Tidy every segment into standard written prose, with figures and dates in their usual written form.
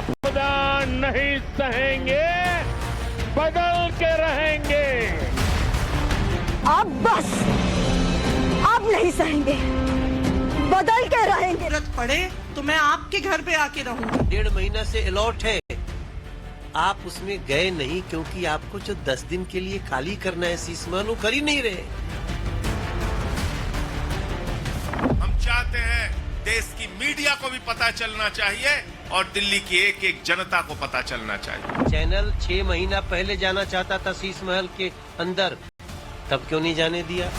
आपदा नहीं सहेंगे, बदल के रहेंगे। आप बस, आप नहीं सहेंगे, बदल के रहेंगे। जरूरत पड़े तो मैं आपके घर पे आके रहूंगी। 1.5 महीना से अलॉट है, आप उसमें गए नहीं क्योंकि आपको जो 10 दिन के लिए खाली करना है शीश महल वो कर ही नहीं रहे। हम चाहते हैं देश की मीडिया को भी पता चलना चाहिए और दिल्ली की एक एक जनता को पता चलना चाहिए। चैनल 6 महीना पहले जाना चाहता था शीश महल के अंदर, तब क्यों नहीं जाने दिया?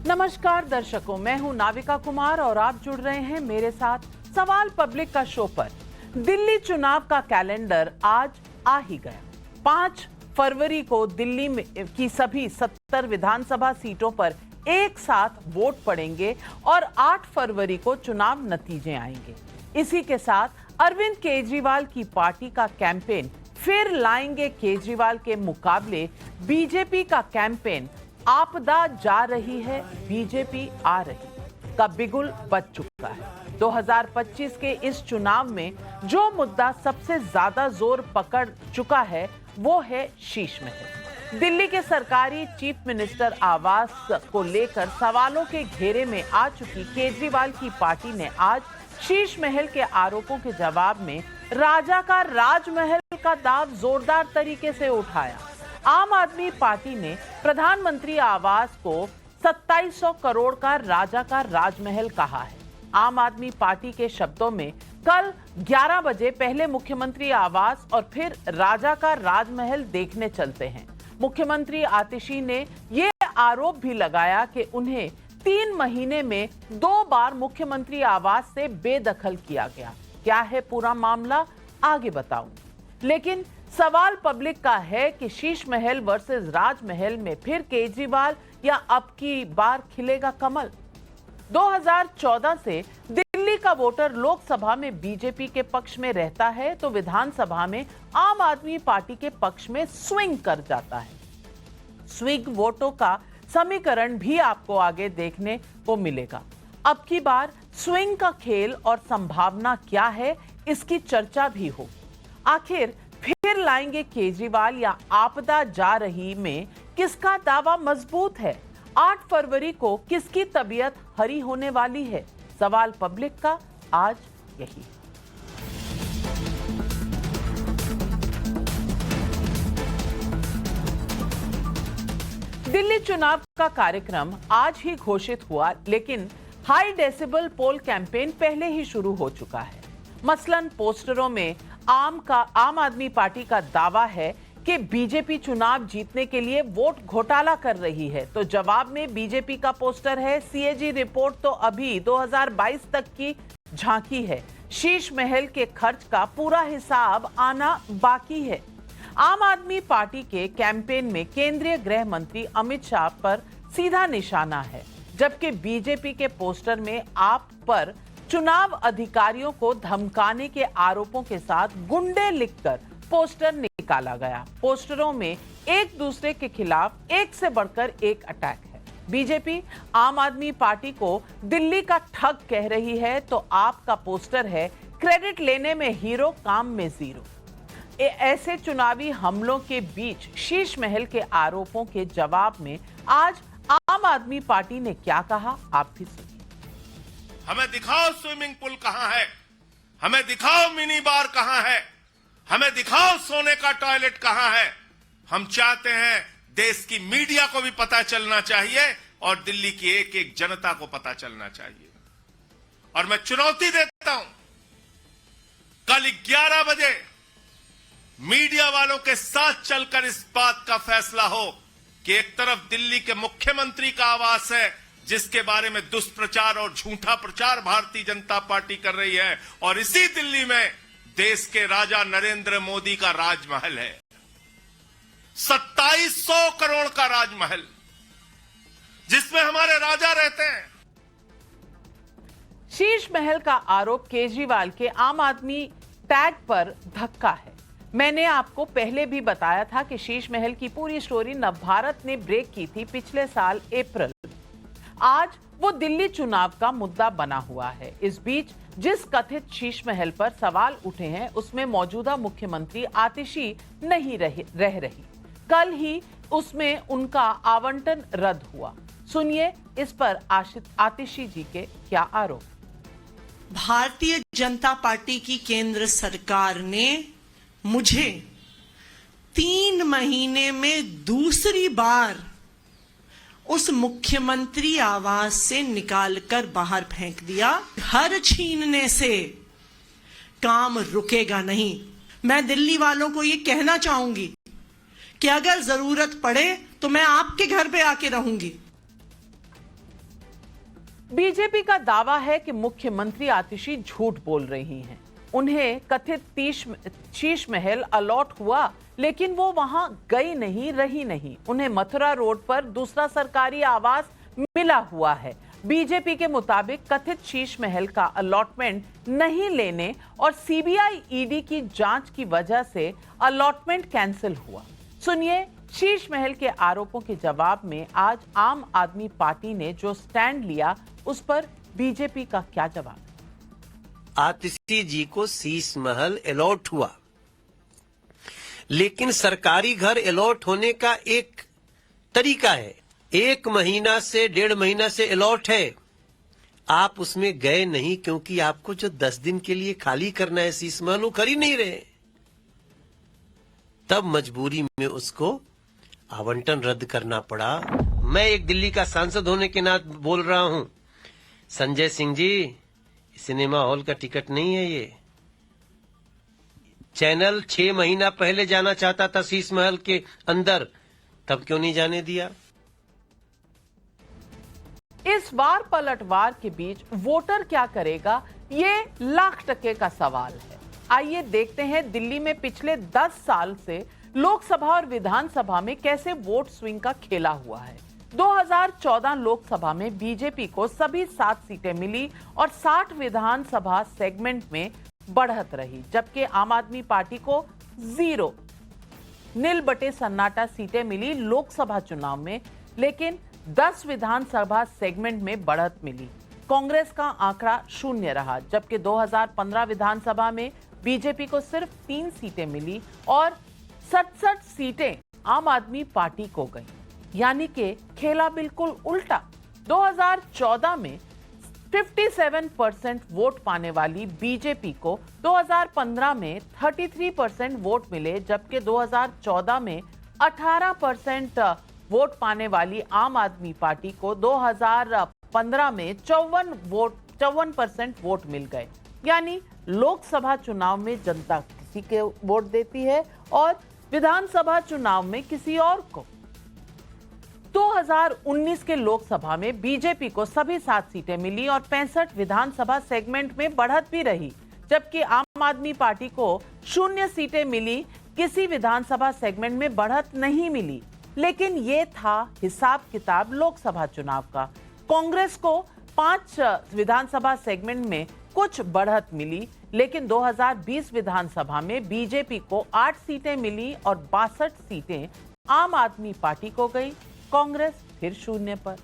नमस्कार दर्शकों, मैं हूं नाविका कुमार और आप जुड़ रहे हैं मेरे साथ सवाल पब्लिक का शो पर। दिल्ली चुनाव का कैलेंडर आज आ ही गया। 5 फरवरी को दिल्ली में की सभी 70 विधानसभा सीटों पर एक साथ वोट पड़ेंगे और 8 फरवरी को चुनाव नतीजे आएंगे। इसी के साथ अरविंद केजरीवाल की पार्टी का कैंपेन फिर लाएंगे केजरीवाल के मुकाबले बीजेपी का कैंपेन आपदा जा रही है, बीजेपी आ रही का बिगुल बज चुका है। 2025 के इस चुनाव में जो मुद्दा सबसे ज्यादा जोर पकड़ चुका है वो है शीश महल। दिल्ली के सरकारी चीफ मिनिस्टर आवास को लेकर सवालों के घेरे में आ चुकी केजरीवाल की पार्टी ने आज शीश महल के आरोपों के जवाब में राजा का राजमहल का दाव जोरदार तरीके से उठाया। आम आदमी पार्टी ने प्रधानमंत्री आवास को 2700 करोड़ का राजा का राजमहल कहा है। आम आदमी पार्टी के शब्दों में कल 11 बजे पहले मुख्यमंत्री आवास और फिर राजा का राजमहल देखने चलते हैं। मुख्यमंत्री आतिशी ने ये आरोप भी लगाया कि उन्हें 3 महीने में 2 बार मुख्यमंत्री आवास से बेदखल किया गया। क्या है पूरा मामला, आगे बताऊंगी। लेकिन सवाल पब्लिक का है कि शीश महल वर्सेस राजमहल में फिर केजरीवाल या अब की बार खिलेगा कमल। 2014 से दिल्ली का वोटर लोकसभा में बीजेपी के पक्ष में रहता है तो विधानसभा में आम आदमी पार्टी के पक्ष में स्विंग कर जाता है। स्विंग वोटों का समीकरण भी आपको आगे देखने को मिलेगा। अब की बार स्विंग का खेल और संभावना क्या है, इसकी चर्चा भी होगी। आखिर फिर लाएंगे केजरीवाल या आपदा जा रही में किसका दावा मजबूत है? 8 फरवरी को किसकी तबीयत हरी होने वाली है? सवाल पब्लिक का आज यही है। दिल्ली चुनाव का कार्यक्रम आज ही घोषित हुआ, लेकिन हाई डेसिबल पोल कैंपेन पहले ही शुरू हो चुका है। मसलन पोस्टरों में आम आदमी पार्टी का दावा है कि बीजेपी चुनाव जीतने के लिए वोट घोटाला कर रही है, तो जवाब में बीजेपी का पोस्टर है सीएजी रिपोर्ट तो अभी 2022 तक की झांकी है, शीश महल के खर्च का पूरा हिसाब आना बाकी है। आम आदमी पार्टी के कैंपेन में केंद्रीय गृह मंत्री अमित शाह पर सीधा निशाना है, जबकि बीजेपी के पोस्टर में आप पर चुनाव अधिकारियों को धमकाने के आरोपों के साथ गुंडे लिखकर पोस्टर निकाला गया। पोस्टरों में एक दूसरे के खिलाफ एक से बढ़कर एक अटैक है। बीजेपी आम आदमी पार्टी को दिल्ली का ठग कह रही है तो आपका पोस्टर है क्रेडिट लेने में हीरो, काम में जीरो। ऐसे चुनावी हमलों के बीच शीश महल के आरोपों के जवाब में आज आम आदमी पार्टी ने क्या कहा, आप भी सुनिए। हमें दिखाओ स्विमिंग पूल कहां है, हमें दिखाओ मिनी बार कहां है, हमें दिखाओ सोने का टॉयलेट कहां है। हम चाहते हैं देश की मीडिया को भी पता चलना चाहिए और दिल्ली की एक एक जनता को पता चलना चाहिए। और मैं चुनौती देता हूं, कल 11 बजे मीडिया वालों के साथ चलकर इस बात का फैसला हो कि एक तरफ दिल्ली के मुख्यमंत्री का आवास है जिसके बारे में दुष्प्रचार और झूठा प्रचार भारतीय जनता पार्टी कर रही है, और इसी दिल्ली में देश के राजा नरेंद्र मोदी का राजमहल है, 2700 करोड़ का राजमहल जिसमें हमारे राजा रहते हैं। शीश महल का आरोप केजरीवाल के आम आदमी टैग पर धक्का है। मैंने आपको पहले भी बताया था कि शीश महल की पूरी स्टोरी नवभारत ने ब्रेक की थी पिछले साल अप्रैल। आज वो दिल्ली चुनाव का मुद्दा बना हुआ है। इस बीच जिस कथित शीश महल पर सवाल उठे हैं उसमें मौजूदा मुख्यमंत्री आतिशी नहीं रह रही। कल ही उसमें उनका आवंटन रद्द हुआ। सुनिए इस पर आतिशी जी के क्या आरोप। भारतीय जनता पार्टी की केंद्र सरकार ने मुझे 3 महीने में दूसरी बार उस मुख्यमंत्री आवास से निकालकर बाहर फेंक दिया। घर छीनने से काम रुकेगा नहीं। मैं दिल्ली वालों को ये कहना चाहूंगी कि अगर जरूरत पड़े तो मैं आपके घर पे आके रहूंगी। बीजेपी का दावा है कि मुख्यमंत्री आतिशी झूठ बोल रही हैं। उन्हें कथित शीश महल अलॉट हुआ लेकिन वो वहां गई नहीं, रही नहीं। उन्हें मथुरा रोड पर दूसरा सरकारी आवास मिला हुआ है। बीजेपी के मुताबिक कथित शीश महल का अलॉटमेंट नहीं लेने और सीबीआई ईडी की जांच की वजह से अलॉटमेंट कैंसिल हुआ। सुनिए शीश महल के आरोपों के जवाब में आज आम आदमी पार्टी ने जो स्टैंड लिया उस पर बीजेपी का क्या जवाब। आतिशी जी को शीश महल अलॉट हुआ, लेकिन सरकारी घर अलॉट होने का एक तरीका है। 1 महीना से 1.5 महीना से अलॉट है, आप उसमें गए नहीं क्योंकि आपको जो 10 दिन के लिए खाली करना है शीश महल वो कर ही नहीं रहे। तब मजबूरी में उसको आवंटन रद्द करना पड़ा। मैं एक दिल्ली का सांसद होने के नाते बोल रहा हूं, संजय सिंह जी सिनेमा हॉल का टिकट नहीं है ये। चैनल 6 महीना पहले जाना चाहता था शीश महल के अंदर, तब क्यों नहीं जाने दिया। इस वार पलटवार के बीच वोटर क्या करेगा, ये $1,00,000 का सवाल है। आइए देखते हैं दिल्ली में पिछले 10 साल से लोकसभा और विधानसभा में कैसे वोट स्विंग का खेला हुआ है। 2014 लोकसभा में बीजेपी को सभी 7 सीटें मिली और 60 विधानसभा सेगमेंट में बढ़त रही, जबकि आम आदमी पार्टी को 0 नील बटे सन्नाटा सीटें मिली लोकसभा चुनाव में, लेकिन 10 विधानसभा सेगमेंट में बढ़त मिली। कांग्रेस का आंकड़ा 0 रहा, जबकि 2015 विधानसभा में बीजेपी को सिर्फ 3 सीटें मिली और 67 सीटें आम आदमी पार्टी को गई। यानी कि खेला बिल्कुल उल्टा। 2014 में 57% वोट पाने वाली बीजेपी को 2015 में 33% वोट मिले, जबकि 2014 में 18% वोट पाने वाली आम आदमी पार्टी को 2015 में 54% वोट मिल गए। यानी लोकसभा चुनाव में जनता किसी के वोट देती है और विधानसभा चुनाव में किसी और को। 2019 के लोकसभा में बीजेपी को सभी 7 सीटें मिली और 65 विधानसभा सेगमेंट में बढ़त भी रही, जबकि आम आदमी पार्टी को 0 सीटें मिली, किसी विधानसभा सेगमेंट में बढ़त नहीं मिली। लेकिन ये था हिसाब किताब लोकसभा चुनाव का। कांग्रेस को 5 विधानसभा सेगमेंट में कुछ बढ़त मिली, लेकिन 2020 विधानसभा में बीजेपी को 8 सीटें मिली और 62 सीटें आम आदमी पार्टी को गई। कांग्रेस फिर 0 पर।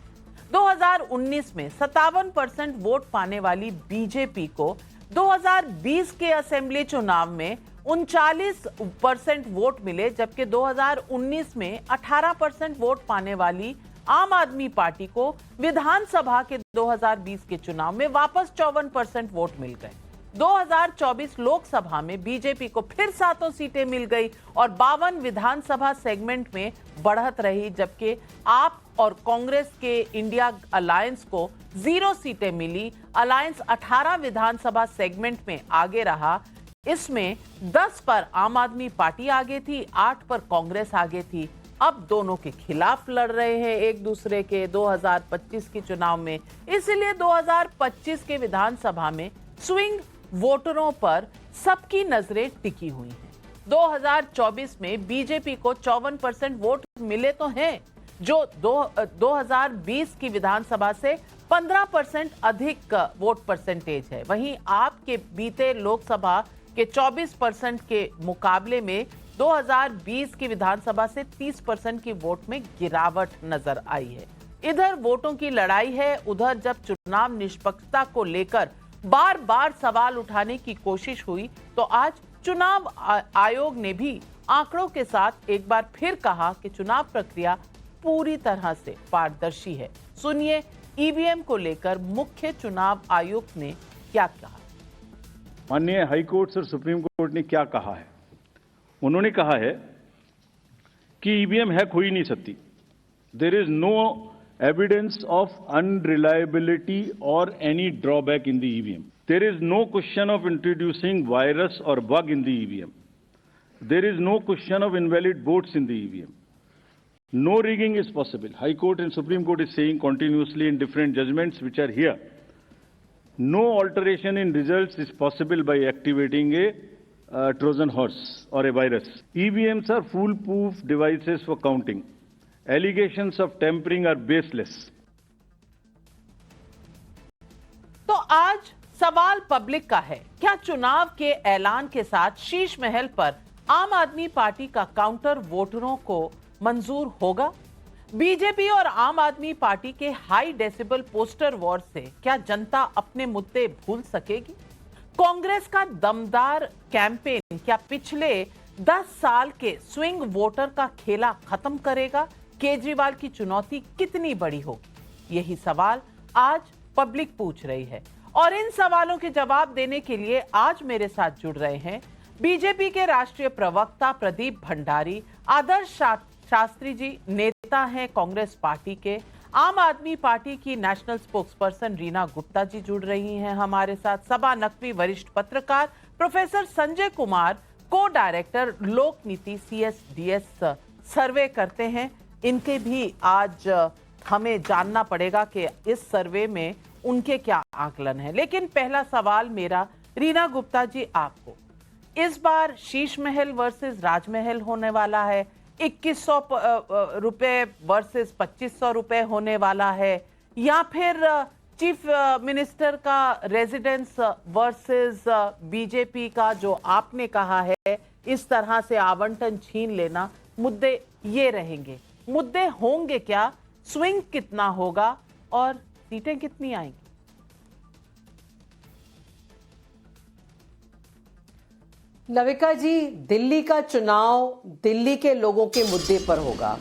2019 में 57% वोट पाने वाली बीजेपी को 2020 के असेंबली चुनाव में 39% वोट मिले, जबकि 2019 में 18% वोट पाने वाली आम आदमी पार्टी को विधानसभा के 2020 के चुनाव में वापस 54% वोट मिल गए। 2024 लोकसभा में बीजेपी को फिर 7 सीटें मिल गई और 52 विधानसभा सेगमेंट में बढ़त रही, जबकि आप और कांग्रेस के इंडिया अलायंस को 0 सीटें मिली। अलायंस 18 विधानसभा सेगमेंट में आगे रहा। इसमें 10 पर आम आदमी पार्टी आगे थी, 8 पर कांग्रेस आगे थी। अब दोनों के खिलाफ लड़ रहे हैं एक दूसरे के 2025 के चुनाव में। इसलिए 2025 के विधानसभा में स्विंग वोटरों पर सबकी नजरें टिकी हुई हैं। 2024 में बीजेपी को 54% वोट मिले तो हैं, जो 2020 की विधानसभा से 15% अधिक वोट परसेंटेज है। वहीं आपके बीते लोकसभा के 24% के मुकाबले में 2020 की विधानसभा से 30% की वोट में गिरावट नजर आई है। इधर वोटों की लड़ाई है, उधर जब चुनाव निष्पक्षता को लेकर बार बार सवाल उठाने की कोशिश हुई तो आज चुनाव आयोग ने भी आंकड़ों के साथ एक बार फिर कहा कि चुनाव प्रक्रिया पूरी तरह से पारदर्शी है। सुनिए ईवीएम को लेकर मुख्य चुनाव आयुक्त ने क्या कहा। माननीय हाई कोर्ट और सुप्रीम कोर्ट ने क्या कहा है? उन्होंने कहा है कि ईवीएम हैक हो ही नहीं सकती। There is no evidence of unreliability or any drawback in the EVM. There is no question of introducing virus or bug in the EVM. There is no question of invalid votes in the EVM. No rigging is possible. High Court and Supreme Court is saying continuously in different judgments which are here. No alteration in results is possible by activating a Trojan horse or a virus. EVMs are foolproof devices for counting. Allegations of tampering are baseless. तो आज सवाल public का है, क्या चुनाव के ऐलान के साथ शीश महल पर आम आदमी पार्टी का काउंटर वोटरों को मंजूर होगा? बीजेपी और आम आदमी पार्टी के हाई डेसिबल पोस्टर वॉर से क्या जनता अपने मुद्दे भूल सकेगी? कांग्रेस का दमदार कैंपेन क्या पिछले 10 साल के स्विंग वोटर का खेला खत्म करेगा? केजरीवाल की चुनौती कितनी बड़ी होगी? यही सवाल आज पब्लिक पूछ रही है और इन सवालों के जवाब देने के लिए आज मेरे साथ जुड़ रहे हैं बीजेपी के राष्ट्रीय प्रवक्ता प्रदीप भंडारी, आदर्श शास्त्री जी नेता हैं कांग्रेस पार्टी के, आम आदमी पार्टी की नेशनल स्पोक्सपर्सन रीना गुप्ता जी जुड़ रही हैं हमारे साथ, सभा नकवी वरिष्ठ पत्रकार प्रोफेसर संजय कुमार, को डायरेक्टर लोक नीति CSDS सर्वे करते हैं। इनके भी आज हमें जानना पड़ेगा कि इस सर्वे में उनके क्या आकलन है। लेकिन पहला सवाल मेरा रीना गुप्ता जी आपको, इस बार शीश महल वर्सेस राजमहल होने वाला है, 2100 रुपए वर्सेस 2500 रुपए होने वाला है, या फिर चीफ मिनिस्टर का रेजिडेंस वर्सेस बीजेपी का जो आपने कहा है इस तरह से आवंटन छीन लेना, मुद्दे ये रहेंगे? मुद्दे होंगे क्या? स्विंग कितना होगा और सीटें कितनी आएंगी? लविका जी, दिल्ली का चुनाव दिल्ली के लोगों के मुद्दे पर होगा।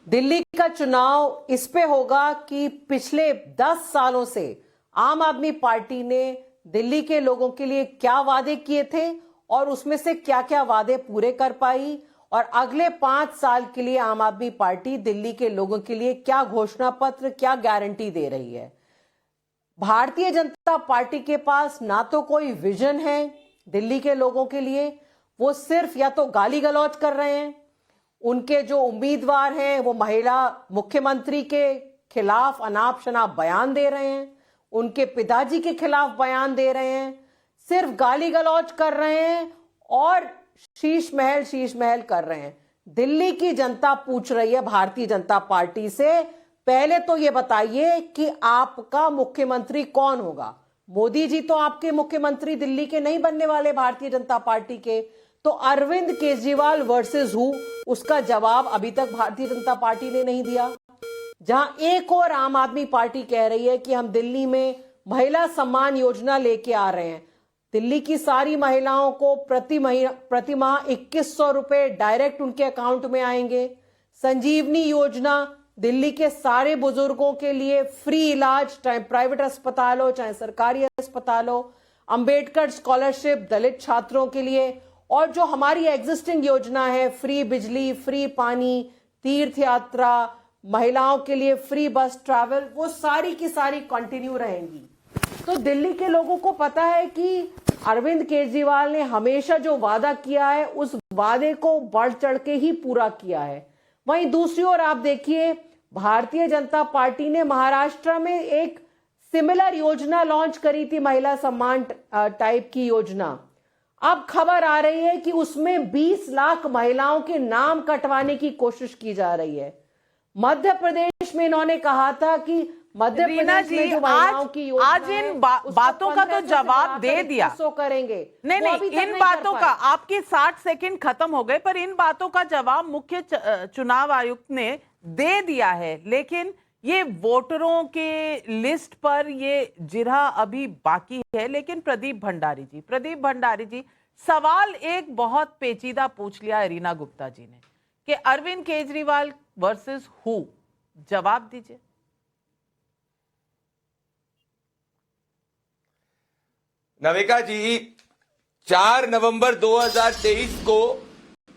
दिल्ली का चुनाव इस पे होगा कि पिछले 10 सालों से आम आदमी पार्टी ने दिल्ली के लोगों के लिए क्या वादे किए थे और उसमें से क्या क्या वादे पूरे कर पाई, और अगले 5 साल के लिए आम आदमी पार्टी दिल्ली के लोगों के लिए क्या घोषणा पत्र, क्या गारंटी दे रही है। भारतीय जनता पार्टी के पास ना तो कोई विजन है दिल्ली के लोगों के लिए, वो सिर्फ या तो गाली गलौज कर रहे हैं, उनके जो उम्मीदवार हैं वो महिला मुख्यमंत्री के खिलाफ अनाप शनाप बयान दे रहे हैं, उनके पिताजी के खिलाफ बयान दे रहे हैं, सिर्फ गाली गलौज कर रहे हैं और शीश महल कर रहे हैं। दिल्ली की जनता पूछ रही है भारतीय जनता पार्टी से, पहले तो ये बताइए कि आपका मुख्यमंत्री कौन होगा? मोदी जी तो आपके मुख्यमंत्री दिल्ली के नहीं बनने वाले भारतीय जनता पार्टी के, तो अरविंद केजरीवाल वर्सेस हु, उसका जवाब अभी तक भारतीय जनता पार्टी ने नहीं दिया। जहां एक और आम आदमी पार्टी कह रही है कि हम दिल्ली में महिला सम्मान योजना लेके आ रहे हैं, दिल्ली की सारी महिलाओं को प्रति माह 2100 रुपए डायरेक्ट उनके अकाउंट में आएंगे। संजीवनी योजना, दिल्ली के सारे बुजुर्गों के लिए फ्री इलाज, चाहे प्राइवेट अस्पताल हो चाहे सरकारी अस्पताल हो, अंबेडकर स्कॉलरशिप दलित छात्रों के लिए, और जो हमारी एग्जिस्टिंग योजना है फ्री बिजली, फ्री पानी, तीर्थ यात्रा, महिलाओं के लिए फ्री बस ट्रैवल, वो सारी की सारी कंटिन्यू रहेंगी। तो दिल्ली के लोगों को पता है कि अरविंद केजरीवाल ने हमेशा जो वादा किया है उस वादे को बढ़ चढ़ के ही पूरा किया है। वहीं दूसरी ओर आप देखिए, भारतीय जनता पार्टी ने महाराष्ट्र में एक सिमिलर योजना लॉन्च करी थी, महिला सम्मान टाइप की योजना। अब खबर आ रही है कि उसमें 20 लाख महिलाओं के नाम कटवाने की कोशिश की जा रही है। मध्य प्रदेश में इन्होंने कहा था कि मध्य प्रदेश में जो महिलाओं की योजना आज इन बातों का तो जवाब दे दिया, करेंगे नहीं इन बातों का, आपके 60 सेकंड खत्म हो गए, पर इन बातों का जवाब मुख्य चुनाव आयुक्त ने दे दिया है। लेकिन ये वोटरों के लिस्ट पर ये जिरह अभी बाकी है। लेकिन प्रदीप भंडारी जी, सवाल एक बहुत पेचीदा पूछ लिया रीना गुप्ता जी ने कि अरविंद केजरीवाल वर्सेस हु, जवाब दीजिए। नविका जी, 4 नवंबर 2023 को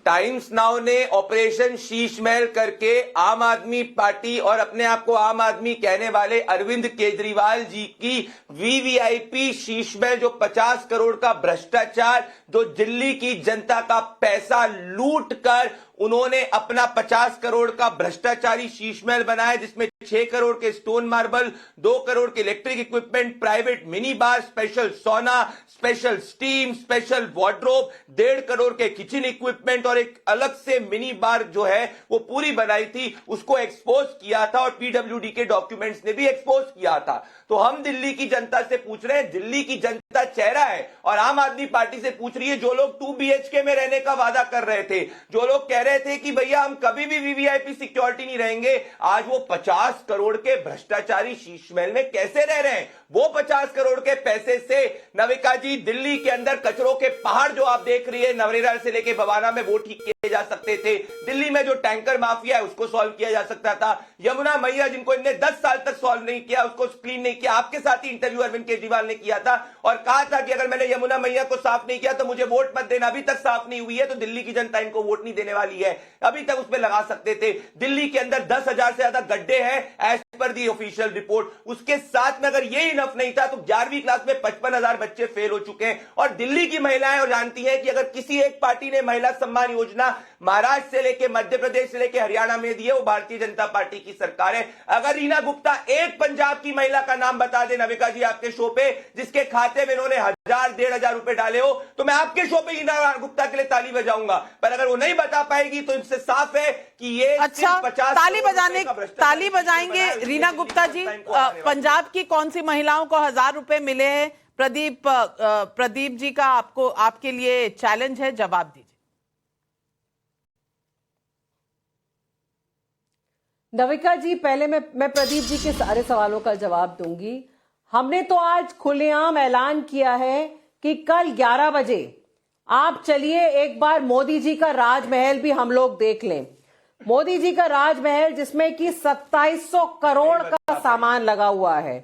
टाइम्स नाउ ने ऑपरेशन शीशमहल करके आम आदमी पार्टी और अपने आप को आम आदमी कहने वाले अरविंद केजरीवाल जी की वीवीआईपी शीशमहल, जो 50 करोड़ का भ्रष्टाचार, जो दिल्ली की जनता का पैसा लूट कर उन्होंने अपना 50 करोड़ का भ्रष्टाचारी शीशमहल बनाया, जिसमें 6 करोड़ के स्टोन मार्बल, 2 करोड़ के electric equipment, private mini bar, special sauna, special steam, special wardrobe, 1.5 crore के किचन इक्विपमेंट और एक अलग से मिनी बार जो है वो पूरी बनाई थी, उसको एक्सपोज किया था और पीडब्ल्यूडी के डॉक्यूमेंट्स ने भी एक्सपोज किया था। तो हम दिल्ली की जनता से पूछ रहे हैं, दिल्ली की जनता चेहरा है और आम आदमी पार्टी से पूछ रही है, जो लोग 2 BHK में रहने का वादा कर रहे थे, जो लोग कह रहे थे कि भैया हम कभी भी वीवीआईपी सिक्योरिटी नहीं रहेंगे, आज वो 50 करोड़ के भ्रष्टाचारी शीशमहल में कैसे रह रहे हैं? वो 50 करोड़ के पैसे से नविका जी, दिल्ली के अंदर कचरों के पहाड़ जो आप देख रही है, नवरेरा से लेके भवाना में, वो ठीक किए जा सकते थे। दिल्ली में जो टैंकर माफिया है उसको सॉल्व किया जा सकता था। यमुना मैया, जिनको इनने 10 साल तक सॉल्व नहीं किया, उसको क्लीन नहीं किया। आपके साथ ही इंटरव्यू अरविंद केजरीवाल ने किया था और कहा था कि अगर मैंने यमुना मैया को साफ नहीं किया तो मुझे वोट मत देना। अभी तक साफ नहीं हुई है तो दिल्ली की जनता इनको वोट नहीं देने वाली है। अभी तक उस पर लगा सकते थे। दिल्ली के अंदर 10,000 से ज्यादा गड्ढे हैं as per the official report. उसके साथ में अगर ये इनफ नहीं था तो 11वीं क्लास में 55,000 बच्चे फेल हो चुके हैं। और दिल्ली की महिलाएं और जानती हैं कि अगर किसी एक पार्टी ने महिला सम्मान योजना महाराष्ट्र से लेके मध्य प्रदेश से लेके हरियाणा में दी है, वो भारतीय जनता पार्टी की सरकार है। अगर रीना गुप्ता एक पंजाब की महिला का नाम बता दे नविका जी आपके शो पे, जिसके खाते में इन्होंने 1,000-1,500 रुपए डाले हो, तो मैं आपके शो पे रीना गुप्ता के लिए ताली बजाऊंगा। पर अगर वो नहीं बता पाएगी तो इससे साफ है कि ये अच्छा, ताली बजाएंगे रीना गुप्ता जी। पंजाब की कौन सी महिलाओं को 1,000 रुपए मिले हैं? प्रदीप जी का आपके लिए चैलेंज है, जवाब दीजिए। नविका जी, पहले मैं प्रदीप जी के सारे सवालों का जवाब दूंगी। हमने तो आज खुलेआम ऐलान किया है कि कल 11 बजे आप चलिए एक बार मोदी जी का राजमहल भी हम लोग देख लें। मोदी जी का राजमहल, जिसमें कि 2700 करोड़ का सामान लगा हुआ है,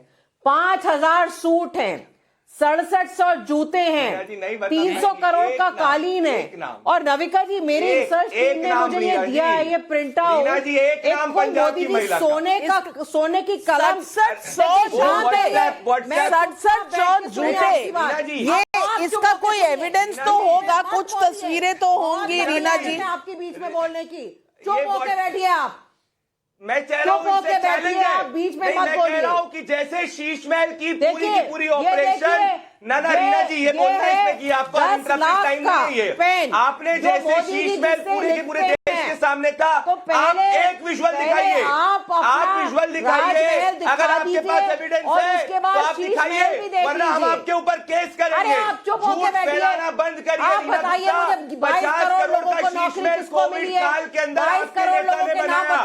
5,000 सूट हैं, 6700 जूते हैं, 300 करोड़ का कालीन है। और नविका जी, मेरी रिसर्च टीम ने मुझे ये दिया है, ये प्रिंट आउट, एक मोदी जी सोने की कलम 6700 जूते, ये इसका कोई एविडेंस तो होगा, कुछ तस्वीरें तो होंगी रीना जी आपके बीच में बोलने की। चुप होके बैठिए आप। मैं कह रहा हूं बीच में मत बोलिए। कह रहा हूं कि जैसे शीशमहल की पूरी ऑपरेशन रीना जी ये बोलना है इसमें कि आपको इंटरप्ट टाइम नहीं है। आपने जैसे शीशमहल पूरे के पूरे देश के सामने था, आप एक विजुअल दिखाइए, आप विजुअल दिखाइए। अगर आपके पास एविडेंस है तो आप दिखाइए, वरना हम आपके ऊपर केस करेंगे। झूठ फैलाना बंद करिए। 50 करोड़ का शीशमहल कोविड काल के अंदर आपके नेता ने बनाया।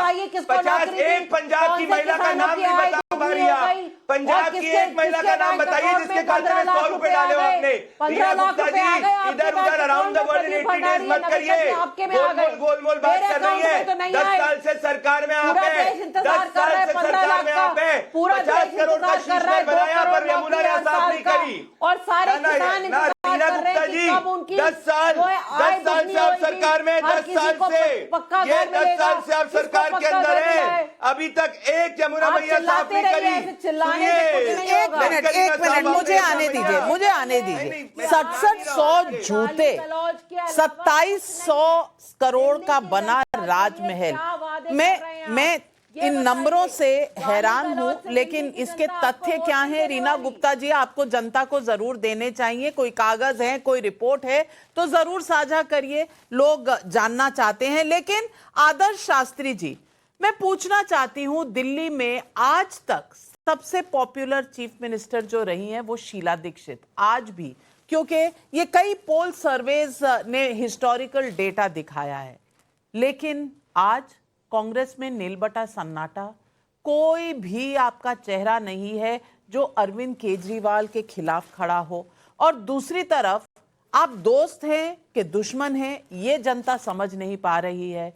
50 एक पंजाब की महिला का नाम नहीं बता पा रही आप। पंजाब की एक महिला का नाम बताइए जिसके खाते में 100 रुपए डाले हो आपने। रीना गुप्ता जी, इधर उधर around the world in 80 days मत करिए। गोलमोल बात कर रही है। 10 साल से सरकार में आप हैं, 10 साल से सरकार में आप हैं। 50 करोड़ का शीशमहल बनाया पर यमुना ने साफ नहीं करी। और सारे किसान रीना गुप्ता जी, 10 साल से आप सरकार में, 10 साल से ये 10 साल से आप सरकार के अंदर है, अभी तक एक यमुना मैया साफ नहीं करी। एक मिनट मुझे आने दीजिए। 6700 जूते, 2700 करोड़ का बना राजमहल। मैं इन नंबरों से हैरान हूं, लेकिन इसके तथ्य क्या हैं रीना गुप्ता जी? आपको जनता को जरूर देने चाहिए। कोई कागज है, कोई रिपोर्ट है तो जरूर साझा करिए, लोग जानना चाहते हैं। लेकिन आदर्श शास्त्री जी, मैं पूछना चाहती हूं, दिल्ली में आज तक सबसे पॉपुलर चीफ मिनिस्टर जो रही हैं वो शीला दीक्षित, आज भी, क्योंकि ये कई पोल सर्वेज ने हिस्टोरिकल डेटा दिखाया है। लेकिन आज कांग्रेस में नीलबटा सन्नाटा, कोई भी आपका चेहरा नहीं है जो अरविंद केजरीवाल के खिलाफ खड़ा हो, और दूसरी तरफ आप दोस्त हैं कि दुश्मन हैं ये जनता समझ नहीं पा रही है।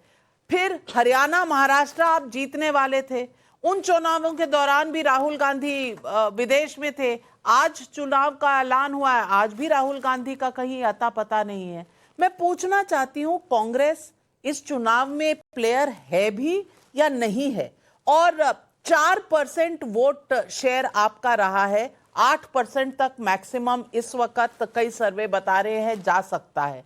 फिर हरियाणा महाराष्ट्र आप जीतने वाले थे, उन चुनावों के दौरान भी राहुल गांधी विदेश में थे, आज चुनाव का ऐलान हुआ है, आज भी राहुल गांधी का कहीं अता पता नहीं है। मैं पूछना चाहती हूं, कांग्रेस इस चुनाव में प्लेयर है भी या नहीं है? और 4% वोट शेयर आपका रहा है, 8% तक मैक्सिमम इस वक्त कई सर्वे बता रहे हैं जा सकता है।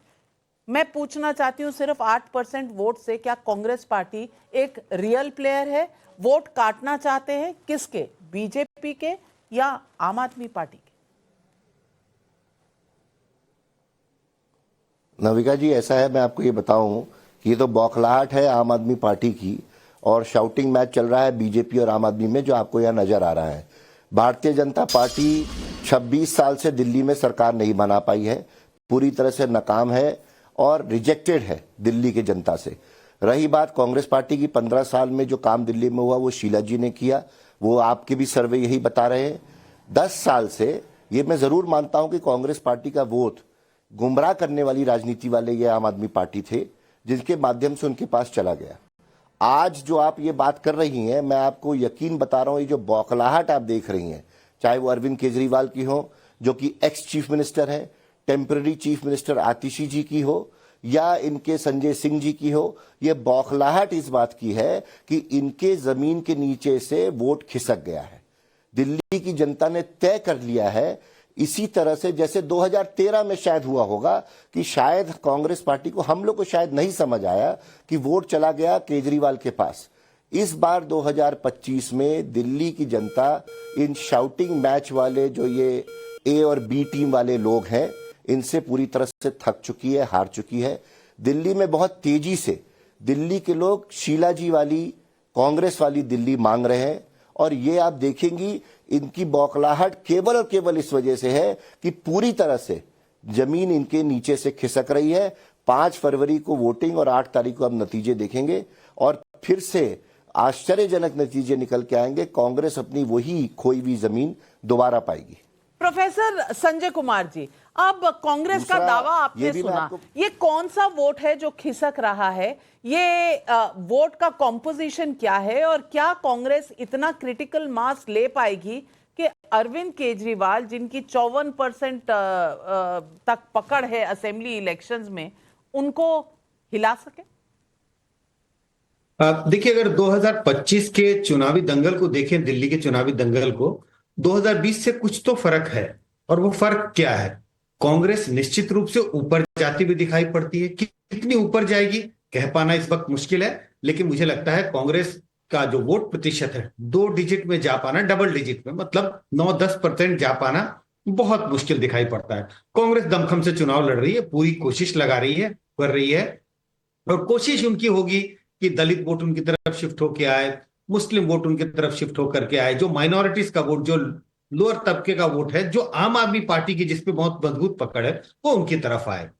मैं पूछना चाहती हूं, सिर्फ 8% वोट से क्या कांग्रेस पार्टी एक रियल प्लेयर है? वोट काटना चाहते हैं किसके, बीजेपी के या आम आदमी पार्टी के? नविका जी, ऐसा है, मैं आपको ये बताऊं कि ये तो बौखलाहट है आम आदमी पार्टी की, और शाउटिंग मैच चल रहा है बीजेपी और आम आदमी में, जो आपको यहां नजर आ रहा है। भारतीय जनता पार्टी 26 साल से दिल्ली में सरकार नहीं बना पाई है, पूरी तरह से नाकाम है और रिजेक्टेड है दिल्ली की जनता से। रही बात कांग्रेस पार्टी की, 15 साल में जो काम दिल्ली में हुआ वो शीला जी ने किया, वो आपके भी सर्वे यही बता रहे हैं। 10 साल से ये मैं जरूर मानता हूं कि कांग्रेस पार्टी का वोट गुमराह करने वाली राजनीति वाले ये आम आदमी पार्टी थे, जिनके माध्यम से उनके पास चला गया। आज जो आप ये बात कर रही हैं, मैं आपको यकीन बता रहा हूं, ये जो बौखलाहट आप देख रही हैं, चाहे वो अरविंद केजरीवाल की हो जो कि एक्स चीफ मिनिस्टर है, टेम्पररी चीफ मिनिस्टर आतिशी जी की हो, या इनके संजय सिंह जी की हो, ये बौखलाहट इस बात की है कि इनके जमीन के नीचे से वोट खिसक गया है। दिल्ली की जनता ने तय कर लिया है, इसी तरह से जैसे 2013 में शायद हुआ होगा कि शायद कांग्रेस पार्टी को, हम लोग को शायद नहीं समझ आया कि वोट चला गया केजरीवाल के पास। इस बार 2025 में दिल्ली की जनता इन शाउटिंग मैच वाले जो ये ए और बी टीम वाले लोग हैं, इनसे पूरी तरह से थक चुकी है, हार चुकी है। दिल्ली में बहुत तेजी से दिल्ली के लोग शीला जी वाली, कांग्रेस वाली दिल्ली मांग रहे हैं, और ये आप देखेंगी इनकी बौखलाहट केवल और केवल इस वजह से है कि पूरी तरह से जमीन इनके नीचे से खिसक रही है। 5 फरवरी को वोटिंग और 8 तारीख को अब नतीजे देखेंगे और फिर से आश्चर्यजनक नतीजे निकल के आएंगे। कांग्रेस अपनी वही खोई हुई जमीन दोबारा पाएगी। प्रोफेसर संजय कुमार जी, अब कांग्रेस का दावा आपने सुना, ये कौन सा वोट है जो खिसक रहा है? ये वोट का कॉम्पोजिशन क्या है, और क्या कांग्रेस इतना क्रिटिकल मास ले पाएगी कि अरविंद केजरीवाल, जिनकी 54% तक पकड़ है असेंबली इलेक्शंस में, उनको हिला सके? देखिए, अगर 2025 के चुनावी दंगल को देखें, दिल्ली के चुनावी दंगल को, 2020 से कुछ तो फर्क है। और वो फर्क क्या है? कांग्रेस निश्चित रूप से ऊपर जाती हुई दिखाई पड़ती है। कितनी ऊपर जाएगी कह पाना इस वक्त मुश्किल है, लेकिन मुझे लगता है कांग्रेस का जो वोट प्रतिशत है 2 डिजिट में जा पाना, डबल डिजिट में, मतलब 9-10% जा पाना बहुत मुश्किल दिखाई पड़ता है। कांग्रेस दमखम से चुनाव लड़ रही है, पूरी कोशिश लगा रही है, कर रही है, और कोशिश उनकी होगी कि दलित वोट उनकी तरफ शिफ्ट होकर आए, मुस्लिम वोट उनकी तरफ शिफ्ट होकर के आए, जो माइनॉरिटीज का वोट, जो लोअर तबके का वोट है, जो आम आदमी पार्टी की जिसपे बहुत मजबूत पकड़ है, वो उनकी तरफ आए।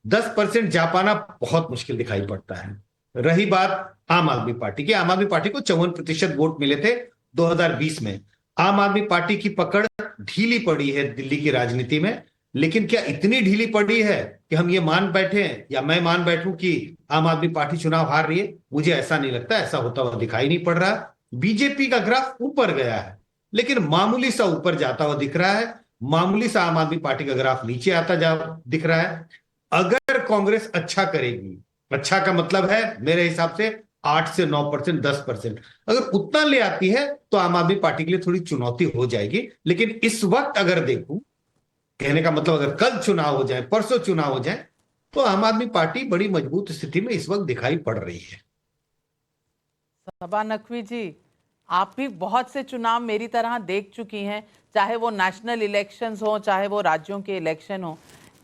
10% जा पाना बहुत मुश्किल दिखाई पड़ता है। रही बात आम आदमी पार्टी की, आम आदमी पार्टी को 54% वोट मिले थे 2020 में। आम आदमी पार्टी की पकड़ ढीली पड़ी है दिल्ली की राजनीति में, लेकिन क्या इतनी ढीली पड़ी है कि हम ये मान बैठे या मैं मान बैठूं कि आम आदमी पार्टी चुनाव हार रही है? मुझे ऐसा नहीं लगता, ऐसा होता हुआ दिखाई नहीं पड़ रहा। बीजेपी का ग्राफ ऊपर गया है, लेकिन मामूली सा ऊपर जाता हुआ दिख रहा है, मामूली सा आम आदमी पार्टी का ग्राफ नीचे आता जा दिख रहा है। अगर कांग्रेस अच्छा करेगी, अच्छा का मतलब है मेरे हिसाब से 8 से 9%, 10%, अगर उतना ले आती है तो आम आदमी पार्टी के लिए थोड़ी चुनौती हो जाएगी। लेकिन इस वक्त अगर देखूं, कहने का मतलब अगर कल चुनाव हो जाए, परसों चुनाव हो जाए, तो आम आदमी पार्टी बड़ी मजबूत स्थिति में इस वक्त दिखाई पड़ रही है। सबा नकवी जी, आप भी बहुत से चुनाव मेरी तरह देख चुकी हैं, चाहे वो नेशनल इलेक्शंस हो, चाहे वो राज्यों के इलेक्शन हो।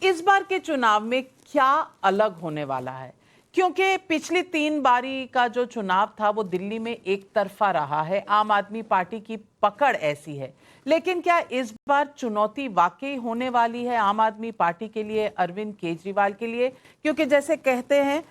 इस बार के चुनाव में क्या अलग होने वाला है? क्योंकि पिछली 3 बारी का जो चुनाव था वो दिल्ली में एक तरफा रहा है, आम आदमी पार्टी की पकड़ ऐसी है। लेकिन क्या इस बार चुनौती वाकई होने वाली है आम आदमी पार्टी के लिए, अरविंद केजरीवाल के लिए? क्योंकि जैसे कहते हैं,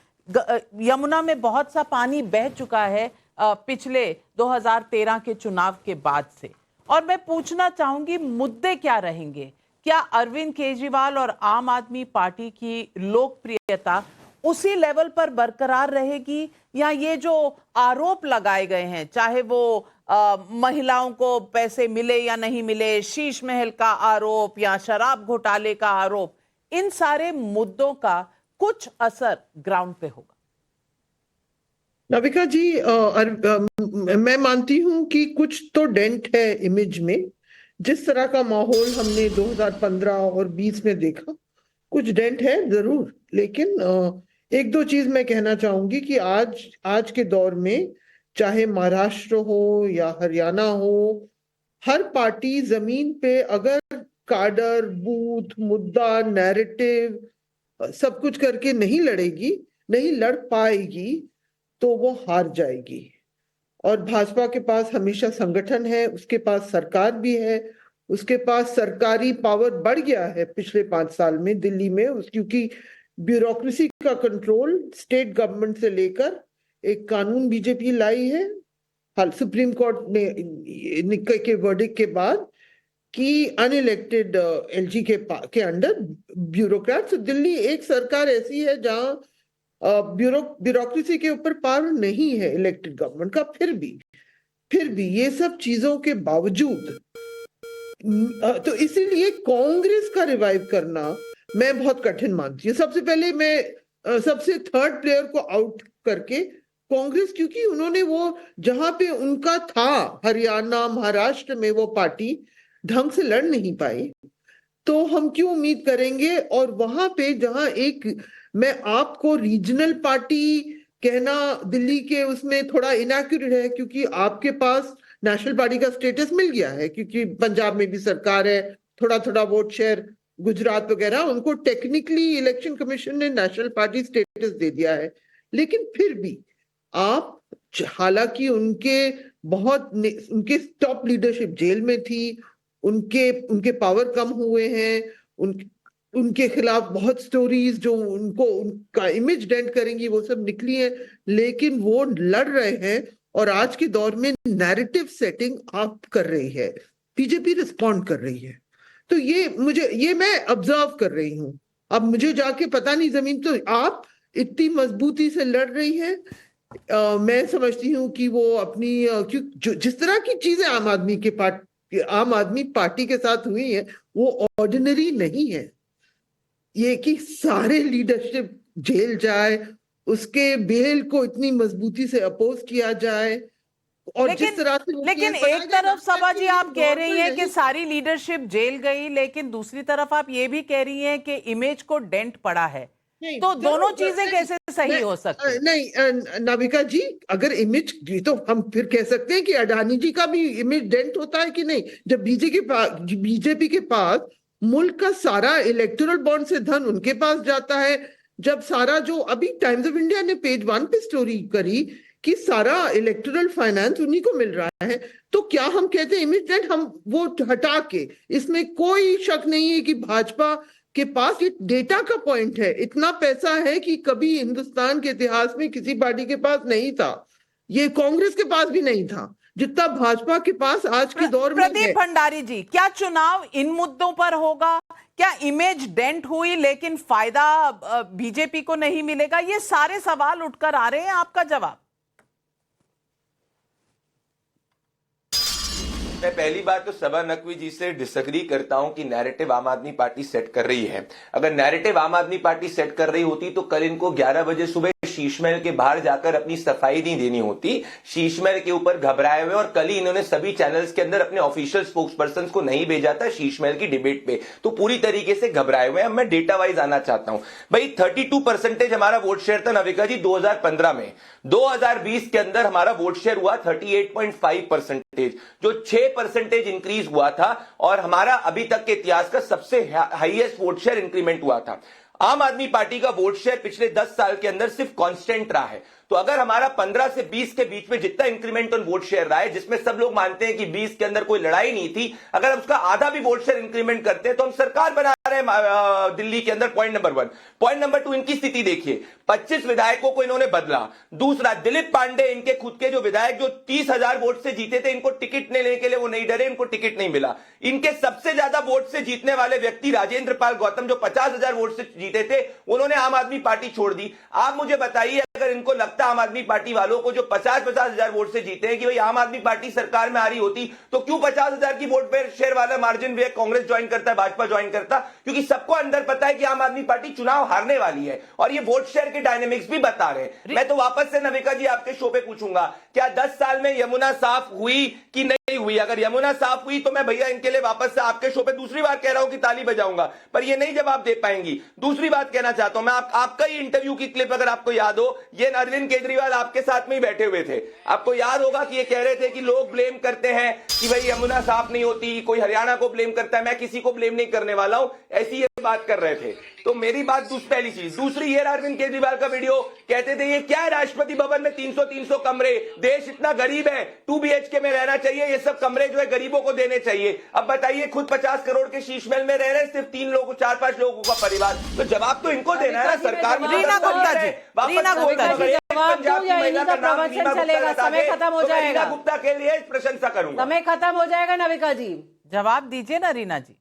यमुना में बहुत सा पानी बह चुका है, पिछले 2013 के चुनाव के बाद से। और मैं पूछना चाहूंगी मुद्दे क्या रहेंगे? क्या अरविंद केजरीवाल और आम आदमी पार्टी की लोकप्रियता उसी लेवल पर बरकरार रहेगी, या ये जो आरोप लगाए गए हैं, चाहे वो महिलाओं को पैसे मिले या नहीं मिले, शीश महल का आरोप या शराब घोटाले का आरोप, इन सारे मुद्दों का कुछ असर ग्राउंड पे होगा? नाविका जी, मैं मानती हूं कि कुछ तो डेंट है इमेज में। जिस तरह का माहौल हमने 2015 और 20 में देखा, कुछ डेंट है जरूर। लेकिन एक दो चीज मैं कहना चाहूंगी कि आज के दौर में चाहे महाराष्ट्र हो या हरियाणा हो, हर पार्टी जमीन पे अगर काडर, बूथ, मुद्दा, नैरेटिव सब कुछ करके नहीं लड़ेगी, नहीं लड़ पाएगी, तो वो हार जाएगी। और भाजपा के पास हमेशा संगठन है, उसके पास सरकार भी है, उसके पास सरकारी पावर बढ़ गया है पिछले 5 साल में दिल्ली में, क्योंकि ब्यूरोक्रेसी का कंट्रोल स्टेट गवर्नमेंट से लेकर एक कानून बीजेपी लाई है हाल सुप्रीम कोर्ट ने के वर्डिक्ट के बाद कि अनइलेक्टेड एलजी के अंडर ब्यूरोक्रेट्स। दिल्ली एक सरकार ऐसी है जहां ब्यूरोक्रेसी के ऊपर पावर नहीं है इलेक्टेड गवर्नमेंट का। फिर भी ये सब चीजों के बावजूद तो इसीलिए कांग्रेस का रिवाइव करना मैं बहुत कठिन मानती हूँ। सबसे पहले मैं सबसे थर्ड प्लेयर को आउट करके कांग्रेस, क्योंकि उन्होंने वो जहां पे उनका था हरियाणा, महाराष्ट्र में वो पार्टी ढंग से लड़ नहीं पाई, तो हम क्यों उम्मीद करेंगे। और वहां पे जहां एक, मैं आपको रीजनल पार्टी कहना दिल्ली के उसमें थोड़ा इनएक्यूरेट है, क्योंकि आपके पास नेशनल पार्टी का स्टेटस मिल गया है, क्योंकि पंजाब में भी सरकार है, थोड़ा थोड़ा वोट शेयर, गुजरात वगैरह, उनको टेक्निकली इलेक्शन कमीशन ने नेशनल पार्टी स्टेटस दे दिया है। लेकिन फिर भी आप, हालांकि उनके टॉप लीडरशिप जेल में थी, उनके पावर कम हुए हैं, उनके खिलाफ बहुत स्टोरीज जो उनका इमेज डेंट करेंगी वो सब निकली है, लेकिन वो लड़ रहे हैं। और आज के दौर में नैरेटिव सेटिंग आप कर रही है, बीजेपी रिस्पॉन्ड कर रही है। तो ये मैं ऑब्जर्व कर रही हूं। अब मुझे जाके पता नहीं जमीन, तो आप इतनी मजबूती से लड़ रही है। मैं समझती हूँ कि वो अपनी जिस तरह की चीजें आम आदमी पार्टी के साथ हुई है वो ऑर्डिनरी नहीं है। ये कि सारे लीडरशिप जेल जाए, उसके बेल को इतनी मजबूती से अपोज किया जाए, और जिस तरह से लेकिन एक तरफ सभा जी आप कह रही हैं कि सारी लीडरशिप जेल गई, लेकिन दूसरी तरफ आप ये भी कह रही हैं कि इमेज को डेंट पड़ा है, तो दोनों चीजें कैसे सही हो सकती? नहीं नाविका जी, अगर इमेज, तो हम फिर कह सकते हैं कि अडानी जी का भी इमेज डेंट होता है कि नहीं। जब बीजेपी के पास मुल्क का सारा इलेक्टोरल बॉन्ड से धन उनके पास जाता है, जब सारा जो अभी टाइम्स ऑफ इंडिया ने पेज 1 पे स्टोरी करी कि सारा इलेक्टोरल फाइनेंस उन्हीं को मिल रहा है, तो क्या हम कहते हैं इमेज डेंट? हम वो हटा के, इसमें कोई शक नहीं है कि भाजपा के पास एक डेटा का पॉइंट है, इतना पैसा है कि कभी हिंदुस्तान के इतिहास में किसी पार्टी के पास नहीं था, ये कांग्रेस के पास भी नहीं था जितना भाजपा के पास आज के दौर में है। प्रदीप भंडारी जी, क्या चुनाव इन मुद्दों पर होगा? क्या इमेज डेंट हुई लेकिन फायदा बीजेपी को नहीं मिलेगा? ये सारे सवाल उठकर आ रहे हैं, आपका जवाब? मैं पहली बात तो सबा नकवी जी से डिसएग्री करता हूं कि नैरेटिव आम आदमी पार्टी सेट कर रही है। अगर नैरेटिव आम आदमी पार्टी सेट कर रही होती तो कल इनको 11 बजे सुबह शीश महल के बाहर जाकर अपनी सफाई नहीं देनी होती। शीश महल के ऊपर घबराए हुए, और कल ही इन्होंने सभी चैनल्स के अंदर अपने ऑफिशियल स्पोक्स पर्सन को नहीं भेजा था शीश महल की डिबेट पे, तो पूरी तरीके से घबराए हुए हैं। अब मैं डेटा वाइज आना चाहता हूं भाई। 32% हमारा वोट शेयर था नविका जी 2015 में। 2020 के अंदर हमारा वोट शेयर हुआ 38.5%, जो 6% इंक्रीज हुआ था, और हमारा अभी तक के इतिहास का सबसे हाईएस्ट वोट शेयर इंक्रीमेंट हुआ था। आम आदमी पार्टी का वोट शेयर पिछले 10 साल के अंदर सिर्फ कांस्टेंट रहा है। तो अगर हमारा 15 से 20 के बीच में जितना इंक्रीमेंट ऑन वोट शेयर रहा है, जिसमें सब लोग मानते हैं कि 20 के अंदर कोई लड़ाई नहीं थी, अगर हम उसका आधा भी वोट शेयर इंक्रीमेंट करते हैं तो हम सरकार बना रहे हैं दिल्ली के अंदर, पॉइंट नंबर 1। पॉइंट नंबर 2, इनकी स्थिति देखिए, 25 विधायकों को इन्होंने बदला। दूसरा, दिलीप पांडे इनके खुद के जो विधायक जो 30,000 वोट से जीते थे, इनको टिकट लेने के लिए वो नहीं डरे, इनको टिकट नहीं मिला। इनके सबसे ज्यादा वोट से जीतने वाले व्यक्ति राजेंद्र पाल गौतम जो 50,000 वोट से जीते थे, उन्होंने आम आदमी पार्टी छोड़ दी। आप मुझे बताइए, अगर इनको लगता आम आदमी पार्टी वालों को जो 50,000 वोट से जीते हैं कि भाई आम आदमी पार्टी सरकार में आ रही होती, तो क्यों 50,000 की वोट पे शेयर वाला मार्जिन भी कांग्रेस ज्वाइन करता है, भाजपा ज्वाइन करता? क्योंकि सबको अंदर पता है कि आम आदमी पार्टी चुनाव हारने वाली है, और ये वोट शेयर के डायनेमिक्स भी बता रहे हैं। मैं तो वापस से नविका जी आपके शो पे पूछूंगा, क्या 10 साल में यमुना साफ हुई कि नहीं हुई? अगर यमुना साफ हुई तो मैं भैया इनके लिए वापस से आपके शो पे दूसरी बार कह रहा हूं कि ताली बजाऊंगा, पर ये नहीं जवाब दे पाएंगी। दूसरी बात कहना चाहता हूं मैं, आपका ही इंटरव्यू की क्लिप अगर आपको याद हो, ये अरविंद केजरीवाल आपके साथ में ही बैठे हुए थे। आपको याद होगा कि ये कह रहे थे कि लोग ब्लेम करते हैं कि भाई यमुना साफ नहीं होती, कोई हरियाणा को ब्लेम करता है, मैं किसी को ब्लेम नहीं करने वाला हूं, ऐसी ये बात कर रहे थे। तो मेरी बात पहली चीज। दूसरी, ये अरविंद केजरीवाल का वीडियो, कहते थे ये क्या है राष्ट्रपति भवन में 300 कमरे, देश इतना गरीब है, 2 BHK में रहना चाहिए, ये सब कमरे जो है गरीबों को देने चाहिए। अब बताइए, खुद 50 करोड़ के शीश महल में रह रहे हैं सिर्फ 3 लोगों, 4-5 लोगों का परिवार, तो जवाब तो इनको देना है ना सरकार में। रीना गुप्ता जी, रीना गुप्ता जी, प्रवचन चलेगा, समय खत्म हो जाएगा। गुप्ता के लिए प्रशंसा करूंगा। समय खत्म हो जाएगा नविका जी, जवाब दीजिए ना रीना जी।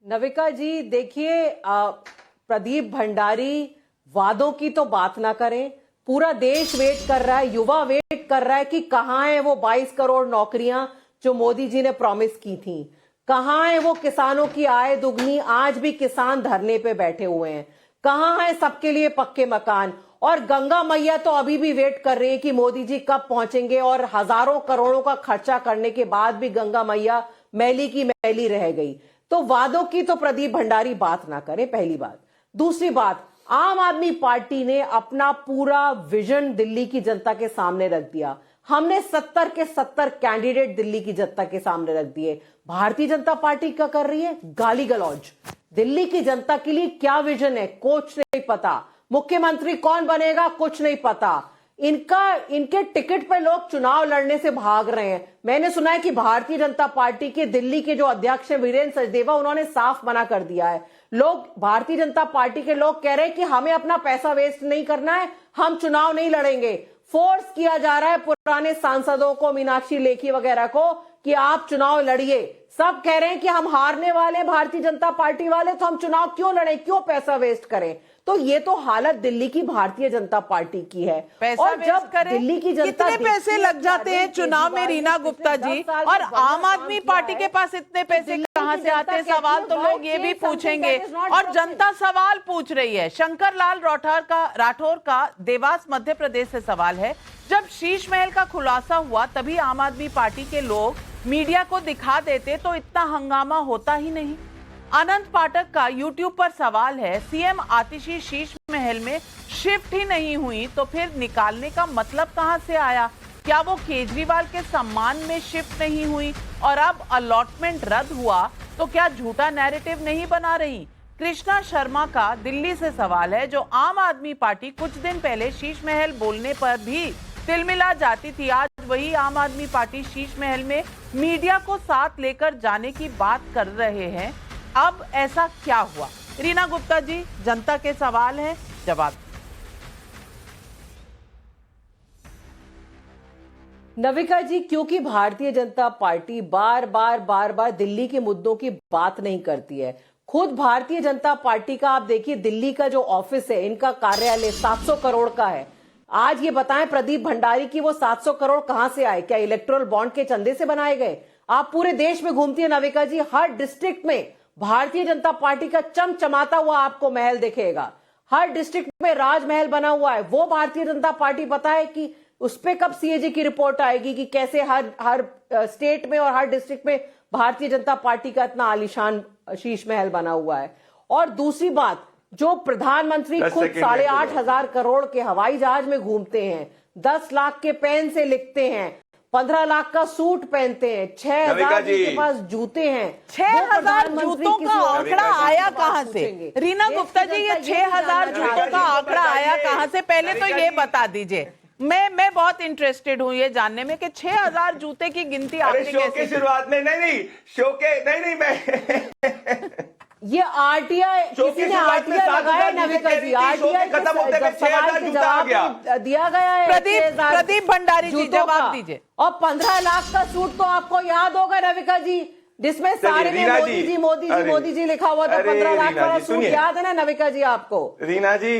नविका जी देखिए, प्रदीप भंडारी वादों की तो बात ना करें, पूरा देश वेट कर रहा है, युवा वेट कर रहा है कि कहां है वो 22 करोड़ नौकरियां जो मोदी जी ने प्रॉमिस की थी, कहां है वो किसानों की आय दुगनी, आज भी किसान धरने पे बैठे हुए हैं, कहां है सबके लिए पक्के मकान, और गंगा मैया तो अभी भी वेट कर रही है कि मोदी जी कब पहुंचेंगे, और हजारों करोड़ों का खर्चा करने के बाद भी गंगा मैया मैली की मैली रह गई। तो वादों की तो प्रदीप भंडारी बात ना करें, पहली बात। दूसरी बात, आम आदमी पार्टी ने अपना पूरा विजन दिल्ली की जनता के सामने रख दिया। हमने 70 के 70 कैंडिडेट दिल्ली की जनता के सामने रख दिए। भारतीय जनता पार्टी क्या कर रही है? गाली गलौज। दिल्ली की जनता के लिए क्या विजन है कुछ नहीं पता, मुख्यमंत्री कौन बनेगा कुछ नहीं पता, इनके टिकट पे लोग चुनाव लड़ने से भाग रहे हैं। मैंने सुना है कि भारतीय जनता पार्टी के दिल्ली के जो अध्यक्ष हैं वीरेंद्र सचदेवा, उन्होंने साफ मना कर दिया है। लोग, भारतीय जनता पार्टी के लोग कह रहे हैं कि हमें अपना पैसा वेस्ट नहीं करना है, हम चुनाव नहीं लड़ेंगे। फोर्स किया जा रहा है पुराने सांसदों को, मीनाक्षी लेखी वगैरह को, कि आप चुनाव लड़िए। सब कह रहे हैं कि हम हारने वाले भारतीय जनता पार्टी वाले, तो हम चुनाव क्यों लड़े, क्यों पैसा वेस्ट करें। तो ये तो हालत दिल्ली की भारतीय जनता पार्टी की है। और जब दिल्ली की जनता, कितने पैसे लग जाते हैं चुनाव में रीना गुप्ता जी, और आम आदमी पार्टी के पास इतने पैसे कहां से आते हैं? सवाल तो लोग ये भी पूछेंगे, और जनता सवाल पूछ रही है। शंकर लाल राठौर का देवास मध्य प्रदेश से सवाल है, जब शीश महल का खुलासा हुआ तभी आम आदमी पार्टी के लोग मीडिया को दिखा देते तो इतना हंगामा होता ही नहीं। अनंत पाठक का यूट्यूब पर सवाल है, सीएम आतिशी शीश महल में शिफ्ट ही नहीं हुई तो फिर निकालने का मतलब कहां से आया? क्या वो केजरीवाल के सम्मान में शिफ्ट नहीं हुई और अब अलॉटमेंट रद्द हुआ तो क्या झूठा नैरेटिव नहीं बना रही? कृष्णा शर्मा का दिल्ली से सवाल है, जो आम आदमी पार्टी कुछ दिन पहले शीश महल बोलने पर भी तिलमिला जाती थी, आज वही आम आदमी पार्टी शीश महल में मीडिया को साथ लेकर जाने की बात कर रहे हैं। अब ऐसा क्या हुआ? रीना गुप्ता जी, जनता के सवाल है, जवाब। नविका जी, क्योंकि भारतीय जनता पार्टी बार बार दिल्ली के मुद्दों की बात नहीं करती है। खुद भारतीय जनता पार्टी का आप देखिए, दिल्ली का जो ऑफिस है, इनका कार्यालय 700 करोड़ का है। आज ये बताएं प्रदीप भंडारी की वो 700 करोड़ कहां से आए? क्या इलेक्टोरल बॉन्ड के चंदे से बनाए गए? आप पूरे देश में घूमती है नविका जी, हर डिस्ट्रिक्ट में भारतीय जनता पार्टी का चमचमाता हुआ आपको महल दिखेगा। हर डिस्ट्रिक्ट में राजमहल बना हुआ है। वो भारतीय जनता पार्टी पता है कि उस पे कब सीएजी की रिपोर्ट आएगी कि कैसे हर स्टेट में और हर डिस्ट्रिक्ट में भारतीय जनता पार्टी का इतना आलीशान शीश महल बना हुआ है। और दूसरी बात, जो प्रधानमंत्री खुद 8,500 करोड़ के हवाई जहाज में घूमते हैं, 10 लाख के पेन से लिखते हैं, 15 लाख का सूट पहनते हैं, 6,000 के पास जूते हैं, 6,000 जूतों का आंकड़ा आया कहां से? रीना गुप्ता जी, ये 6,000 जूतों का आंकड़ा आया कहां से? पहले तो ये बता दीजिए। मैं बहुत इंटरेस्टेड हूँ ये जानने में कि 6000 जूते की गिनती अरे आपने शो कैसे के की? शुरुआत में नहीं शो के नहीं मैं ये आरटीआई शो किसी की ने शुरुआत में आरटीआई 7,000 लगाया जूते नविका कह जी, रही थी, शो के आरटीआई खत्म होते हुए 6,000 जूता आ गया। दिया गया है प्रदीप भंडारी जी जूतों जवाब का। दीजिए। और 15 लाख का सूट तो आपको याद होगा नविका जी, जिसमें सारे में रीना मोदी जी, जी मोदी जी अरे, मोदी जी लिखा हुआ था। अरे 15 लाख रीना वाला जी, सूट सुनिए। याद है ना नविका जी आपको? रीना जी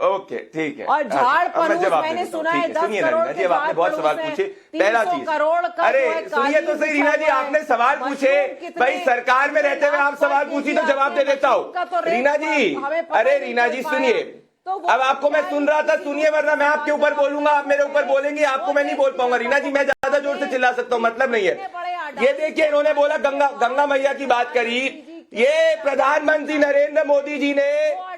ओके ठीक है। और झाड़ अच्छा, अब मैं परूस जवाब मैंने देता हूं, सुना ठीक है 10 सुनिए करोड़ रीना जी, के अब आपने झाड़ बहुत सवाल परूस पूछे। में पहला 300 चीज करोड़ का अरे जो है सुनिए तो कालीन सही रीना जी, बिछा हुआ आपने है। सवाल पूछे मशरूम कितने- भाई सरकार में रहते हुए आप सवाल पूछी तो जवाब दे देता हूँ। का तो रेट रीना जी हमें पता अरे नहीं रीना चल जी पाया। सुनिए, तो वो अब आपको मैं क्या सुन रहा था, किसी सुनिए को वरना मैं आपके ऊपर बोलूंगा, आप मेरे ऊपर बोलेंगे, आपको मैं नहीं बोल पाऊंगा। रीना जी मैं ज्यादा जोर से चिल्ला सकता हूँ, मतलब नहीं है। ये देखिए इन्होंने बोला गंगा मैया की बात करी। ये प्रधानमंत्री नरेंद्र मोदी जी ने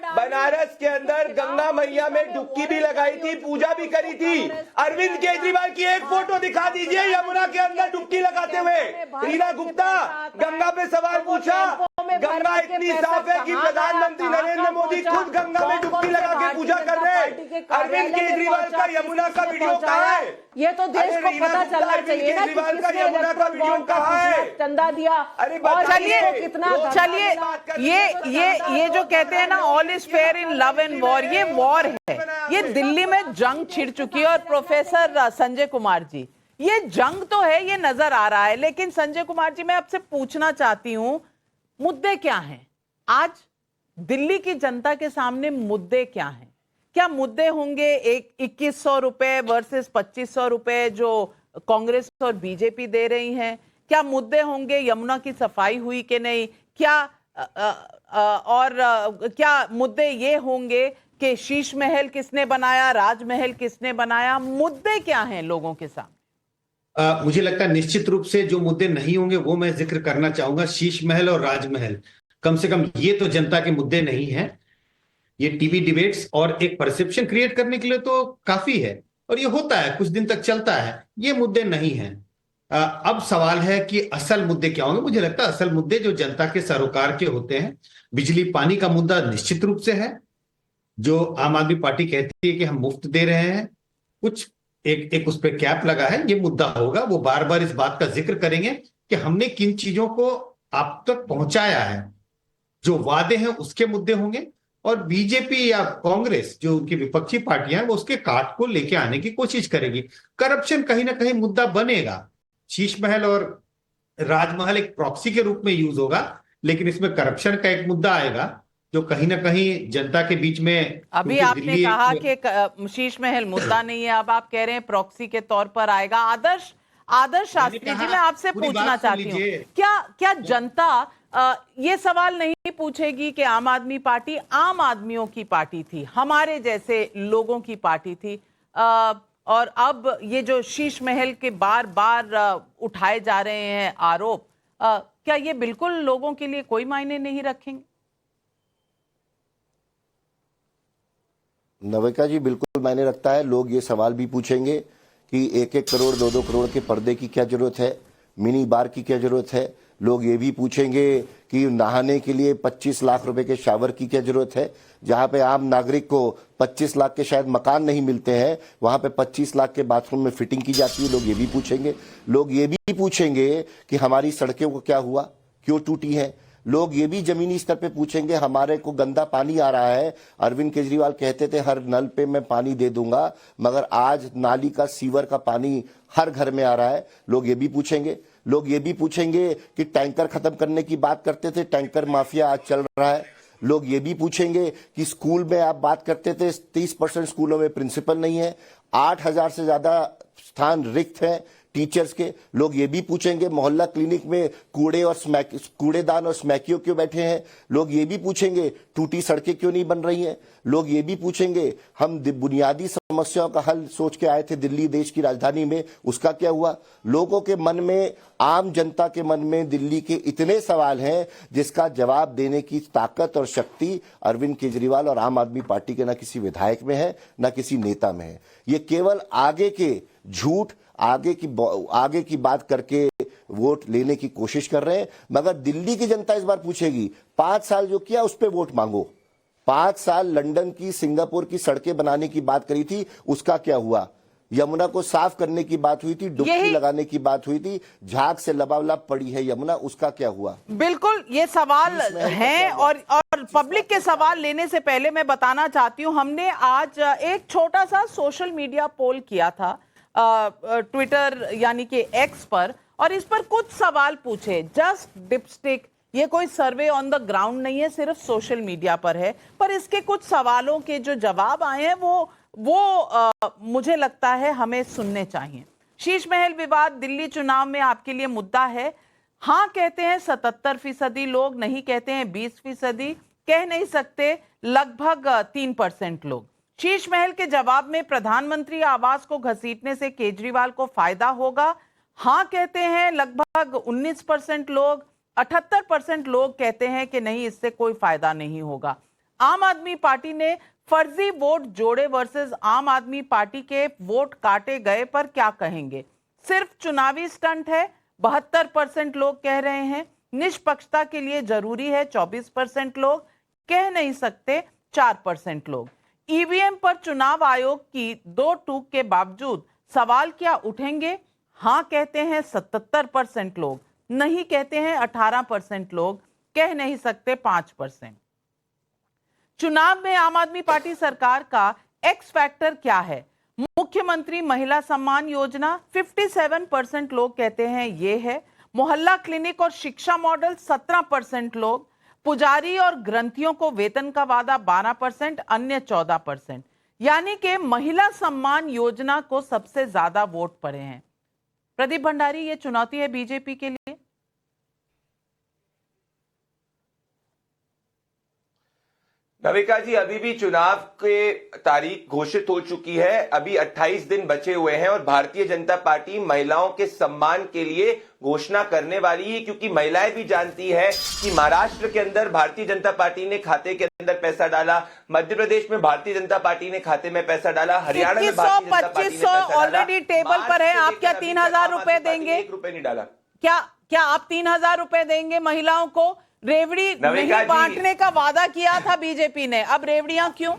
बनारस के अंदर गंगा मैया में डुबकी भी लगाई थी, पूजा भी करी थी। अरविंद केजरीवाल की एक फोटो दिखा दीजिए यमुना के अंदर डुबकी लगाते हुए। रीना गुप्ता गंगा पे सवाल पूछा, गंगा इतनी साफ है कि प्रधानमंत्री नरेंद्र मोदी खुद गंगा में डुबकी लगा के पूजा कर रहे हैं। अरविंद केजरीवाल का यमुना का वीडियो कहाँ है? ये तो देश को पता चलना चाहिए ना कि केजरीवाल का किसने यमुना का वीडियो इलेक्ट्रल कहाँ है? चंदा दिया। अरे और बताइए, इसको कितना चलिए ये जो कहते हैं ना all is fair in love and war, ये वॉर है। ये दिल्ली में जंग छिड़ चुकी है। और प्रोफेसर संजय कुमार जी, ये जंग तो है, ये नजर आ रहा है, लेकिन संजय कुमार जी मैं आपसे पूछना चाहती हूं मुद्दे क्या हैं आज दिल्ली की जनता के सामने? मुद्दे क्या हैं? क्या मुद्दे होंगे 2100 रुपए वर्सेस 2500 रुपए जो कांग्रेस और बीजेपी दे रही हैं? क्या मुद्दे होंगे यमुना की सफाई हुई कि नहीं? क्या क्या मुद्दे ये होंगे कि शीश महल किसने बनाया, राजमहल किसने बनाया? मुद्दे क्या हैं लोगों के सामने? मुझे लगता है निश्चित रूप से जो मुद्दे नहीं होंगे वो मैं जिक्र करना चाहूंगा। शीश महल और राजमहल, कम से कम ये तो जनता के मुद्दे नहीं हैं। ये टीवी डिबेट्स और एक परसेप्शन क्रिएट करने के लिए तो काफी है, और ये होता है, कुछ दिन तक चलता है। ये मुद्दे नहीं हैं। अब सवाल है कि असल मुद्दे क्या होंगे। मुझे लगता है असल मुद्दे जो जनता के सरोकार के होते हैं, बिजली पानी का मुद्दा निश्चित रूप से है। जो आम आदमी पार्टी कहती है कि हम मुफ्त दे रहे हैं, कुछ एक उस पर कैप लगा है, ये मुद्दा होगा। वो बार बार इस बात का जिक्र करेंगे कि हमने किन चीजों को आप तक पहुंचाया है। जो वादे हैं उसके मुद्दे होंगे, और बीजेपी या कांग्रेस जो उनकी विपक्षी पार्टियां हैं वो उसके काट को लेके आने की कोशिश करेगी। करप्शन कहीं ना कहीं मुद्दा बनेगा। शीश महल और राजमहल एक प्रॉक्सी के रूप में यूज होगा, लेकिन इसमें करप्शन का एक मुद्दा आएगा जो कहीं ना कहीं जनता के बीच में। अभी आपने कहा कि शीश महल मुद्दा नहीं है, अब आप कह रहे हैं प्रॉक्सी के तौर पर आएगा। आदर्श शास्त्री जी, मैं आपसे पूछना चाहती हूँ, क्या जनता ये सवाल नहीं पूछेगी कि आम आदमी पार्टी आम आदमियों की पार्टी थी, हमारे जैसे लोगों की पार्टी थी, और अब ये जो शीश महल के बार बार उठाए जा रहे हैं आरोप, क्या ये बिल्कुल लोगों के लिए कोई मायने नहीं रखेंगे? नविका जी, बिल्कुल मायने रखता है। लोग ये सवाल भी पूछेंगे कि 1-1 करोड़ 2-2 करोड़ के पर्दे की क्या जरूरत है, मिनी बार की क्या जरूरत है। लोग ये भी पूछेंगे कि नहाने के लिए 25 लाख रुपए के शावर की क्या जरूरत है। जहां पे आम नागरिक को 25 लाख के शायद मकान नहीं मिलते हैं, वहां पे 25 लाख के बाथरूम में फिटिंग की जाती है। लोग ये भी पूछेंगे। लोग ये भी पूछेंगे कि हमारी सड़कों को क्या हुआ, क्यों टूटी है। लोग ये भी जमीनी स्तर पे पूछेंगे, हमारे को गंदा पानी आ रहा है। अरविंद केजरीवाल कहते थे हर नल पे मैं पानी दे दूंगा, मगर आज नाली का सीवर का पानी हर घर में आ रहा है। लोग ये भी पूछेंगे। लोग ये भी पूछेंगे कि टैंकर खत्म करने की बात करते थे, टैंकर माफिया आज चल रहा है। लोग ये भी पूछेंगे कि स्कूल में आप बात करते थे 30% स्कूलों में प्रिंसिपल नहीं है, 8000 से ज्यादा स्थान रिक्त हैं टीचर्स के। लोग ये भी पूछेंगे मोहल्ला क्लिनिक में कूड़ेदान और स्मैकियों क्यों बैठे हैं। लोग ये भी पूछेंगे टूटी सड़कें क्यों नहीं बन रही हैं। लोग ये भी पूछेंगे हम बुनियादी समस्याओं का हल सोच के आए थे दिल्ली देश की राजधानी में, उसका क्या हुआ। लोगों के मन में, आम जनता के मन में दिल्ली के इतने सवाल हैं जिसका जवाब देने की ताकत और शक्ति अरविंद केजरीवाल और आम आदमी पार्टी के न किसी विधायक में है न किसी नेता में है। ये केवल आगे के झूठ, आगे की बात करके वोट लेने की कोशिश कर रहे हैं। मगर दिल्ली की जनता इस बार पूछेगी 5 साल जो किया उस पर वोट मांगो, 5 साल लंदन की, सिंगापुर की सड़कें बनाने की बात करी थी, उसका क्या हुआ? यमुना को साफ करने की बात हुई थी, डुबकी लगाने की बात हुई थी, झाग से लबालब पड़ी है यमुना, उसका क्या हुआ? बिल्कुल, ये सवाल हैं और पब्लिक के सवाल लेने से पहले मैं बताना चाहती हूं, हमने आज एक छोटा सा सोशल मीडिया पोल किया था ट्विटर यानी कि एक्स पर, और इस पर कुछ सवाल पूछे। जस्ट डिपस्टिक, ये कोई सर्वे ऑन द ग्राउंड नहीं है, सिर्फ सोशल मीडिया पर है, पर इसके कुछ सवालों के जो जवाब आए हैं वो मुझे लगता है हमें सुनने चाहिए। शीश महल विवाद दिल्ली चुनाव में आपके लिए मुद्दा है? हाँ कहते हैं 77% लोग, नहीं कहते हैं 20%, कह नहीं सकते लगभग 3% लोग। शीश महल के जवाब में प्रधानमंत्री आवास को घसीटने से केजरीवाल को फायदा होगा? हाँ कहते हैं लगभग 19% लोग, 78% लोग कहते हैं कि नहीं, इससे कोई फायदा नहीं होगा। आम आदमी पार्टी ने फर्जी वोट जोड़े वर्सेस आम आदमी पार्टी के वोट काटे गए पर क्या कहेंगे? सिर्फ चुनावी स्टंट है, 72% लोग कह रहे हैं। निष्पक्षता के लिए जरूरी है, 24% लोग, कह नहीं सकते 4% लोग। ईवीएम पर चुनाव आयोग की 2 टूक के बावजूद सवाल क्या उठेंगे? हाँ कहते हैं 77% लोग, नहीं कहते हैं 18% लोग, कह नहीं सकते 5%। चुनाव में आम आदमी पार्टी सरकार का एक्स फैक्टर क्या है? मुख्यमंत्री महिला सम्मान योजना, 57% लोग कहते हैं ये है। मोहल्ला क्लिनिक और शिक्षा मॉडल, 17% लोग। पुजारी और ग्रंथियों को वेतन का वादा, 12%, अन्य 14%। यानी कि महिला सम्मान योजना को सबसे ज्यादा वोट पड़े हैं। प्रदीप भंडारी, ये चुनौती है बीजेपी के लिए? नविका जी, अभी भी चुनाव के तारीख घोषित हो चुकी है, अभी 28 दिन बचे हुए हैं और भारतीय जनता पार्टी महिलाओं के सम्मान के लिए घोषणा करने वाली है, क्योंकि महिलाएं भी जानती है कि महाराष्ट्र के अंदर भारतीय जनता पार्टी ने खाते के अंदर पैसा डाला, मध्य प्रदेश में भारतीय जनता पार्टी ने खाते में पैसा डाला, हरियाणा में भारतीय जनता पार्टी ने पैसा डाला। ऑलरेडी टेबल पर है, आप क्या 3000 रुपए देंगे? 1 रुपए नहीं डाला। क्या आप 3000 रुपए देंगे महिलाओं को? रेवड़ी नहीं बांटने का वादा किया था बीजेपी ने, अब रेवड़ियां क्यों?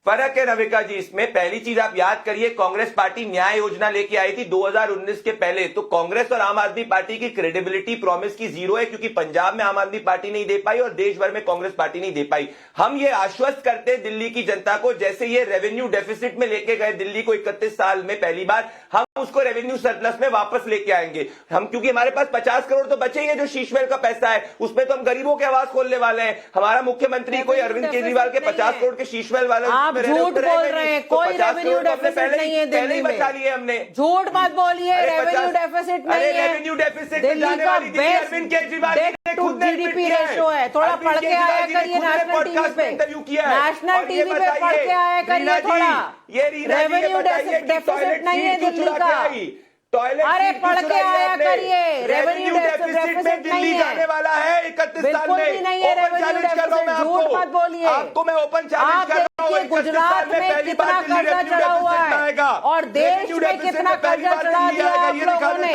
फर्क है नविका जी इसमें। पहली चीज आप याद करिए, कांग्रेस पार्टी न्याय योजना लेके आई थी 2019 के पहले, तो कांग्रेस और आम आदमी पार्टी की क्रेडिबिलिटी प्रॉमिस की 0 है, क्योंकि पंजाब में आम आदमी पार्टी नहीं दे पाई और देश भर में कांग्रेस पार्टी नहीं दे पाई। हम ये आश्वस्त करते दिल्ली की जनता को, जैसे ये रेवेन्यू डेफिसिट में लेके गए दिल्ली को 31 साल में पहली बार, हम उसको रेवेन्यू सरप्लस में वापस लेके आएंगे हम, क्योंकि हमारे पास 50 करोड़ तो बचे ही है जो शीश महल का पैसा है, उसमें तो हम गरीबों के आवास खोलने वाले हैं। हमारा मुख्यमंत्री कोई अरविंद केजरीवाल के 50 करोड़ के शीश महल वाले झूठ बोल रहे हैं, कोई रेवेन्यू डेफिसिट नहीं है दिल्ली में। बचा लिए हमने, झूठ मत बोलिए, रेवेन्यू डेफिसिट नहीं है। रेवेन्यू डेफिसिट दिल्ली का best debt to GDP ratio है। थोड़ा पढ़ के आया करिए नेशनल टीवी पे, नेशनल टीवी पे पढ़ के आया करिए थोड़ा। रेवेन्यू डेफिसिट नहीं है दिल्ली का, अरे पढ़ के आया करिए। रेवेन्यू डेफिसिट में दिल्ली जाने वाला है 31 साल में। बिल्कुल भी नहीं है रेवेन्यू डेफिसिट, झूठ मत बोलिए। आपको मैं ओपन चैलेंज कर रहा हूं, गुजरात में कितना कर्जा चढ़ा हुआ है और देश में कितना कर्जा चढ़ा दिया आप लोगों ने।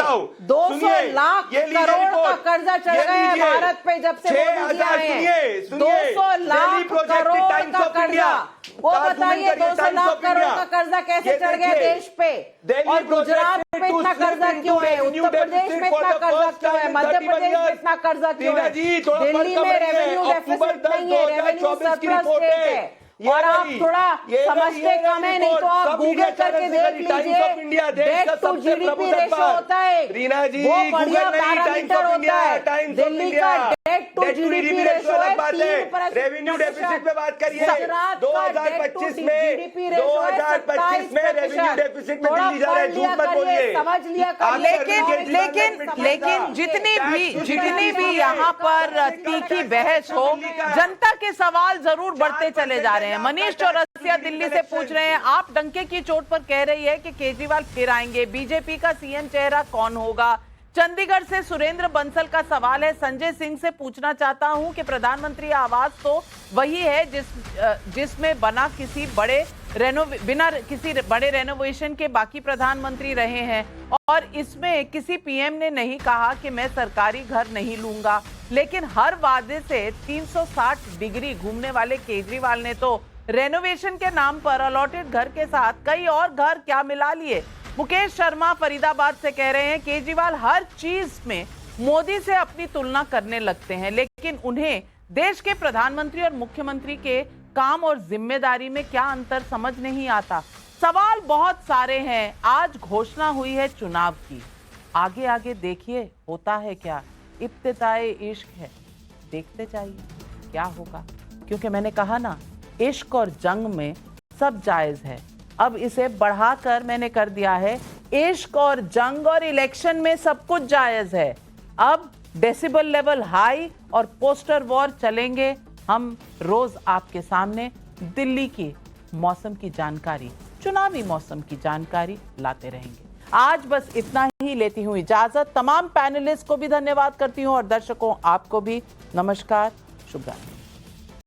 200 लाख करोड़ का कर्जा चढ़ गया है भारत पे जब से मोदी जी आए हैं। 200 लाख करोड़ का कर्जा, वो बताइए 200 लाख करोड़ का कर्जा कैसे चढ़ गया देश पे? और गुजरात में इतना कर्जा क्यों है? उत्तर प्रदेश में इतना कर्जा क्यों है? मध्य प्रदेश में इतना कर्जा क्यों है? दिल्ली में रेवेन्यू डेफिसिट नहीं है, रेवेन्यू सरप्लस स्टेट है। और आप थोड़ा समझते कम है, नहीं तो आप गूगल करके देख लीजिए, डेट टू जीडीपी रेशो होता है, वो बढ़िया पैरामीटर होता है। दिल्ली का डेट टू जीडीपी रेशो है 3%। रेवेन्यू डेफिसिट पे बात करिए, 2025 में 2025 में रेवेन्यू डेफिसिट में दिल्ली जा रहा है, झूठ मत बोलिए। समझ लिया। लेकिन जितनी भी यहाँ पर तीखी बहस हो, जनता के सवाल जरूर बढ़ते चले जा रहे हैं। मनीष चौरसिया दिल्ली से पूछ रहे हैं, आप डंके की चोट पर कह रही है कि केजरीवाल फिर आएंगे, बीजेपी का सीएम चेहरा कौन होगा? चंडीगढ़ से सुरेंद्र बंसल का सवाल है, संजय सिंह से पूछना चाहता हूं कि प्रधानमंत्री आवास तो वही है जिसमें बिना किसी बड़े रेनोवेशन के बाकी प्रधानमंत्री रहे हैं, और इसमें किसी पीएम ने नहीं कहा कि मैं सरकारी घर नहीं लूंगा। लेकिन हर वादे से 360 डिग्री घूमने वाले केजरीवाल ने तो रेनोवेशन के नाम पर अलॉटेड घर के साथ कई और घर क्या मिला लिए। मुकेश शर्मा फरीदाबाद से कह रहे हैं केजरीवाल हर चीज में मोदी से अपनी तुलना करने लगते हैं, लेकिन उन्हें देश के प्रधानमंत्री और मुख्यमंत्री के काम और जिम्मेदारी में क्या अंतर समझ नहीं आता। सवाल बहुत सारे हैं। आज घोषणा हुई है चुनाव की, आगे आगे देखिए होता है क्या। इब्तिदाए इश्क है, देखते जाइए क्या होगा, क्योंकि मैंने कहा ना इश्क और जंग में सब जायज है। अब इसे बढ़ाकर मैंने कर दिया है इश्क और जंग और इलेक्शन में सब कुछ जायज है। अब डेसिबल लेवल हाई और पोस्टर वॉर चलेंगे हम रोज आपके सामने। दिल्ली की मौसम की जानकारी, चुनावी मौसम की जानकारी लाते रहेंगे। आज बस इतना ही, लेती हूं इजाजत। तमाम पैनलिस्ट को भी धन्यवाद करती हूं और दर्शकों आपको भी नमस्कार, शुभ रात्रि।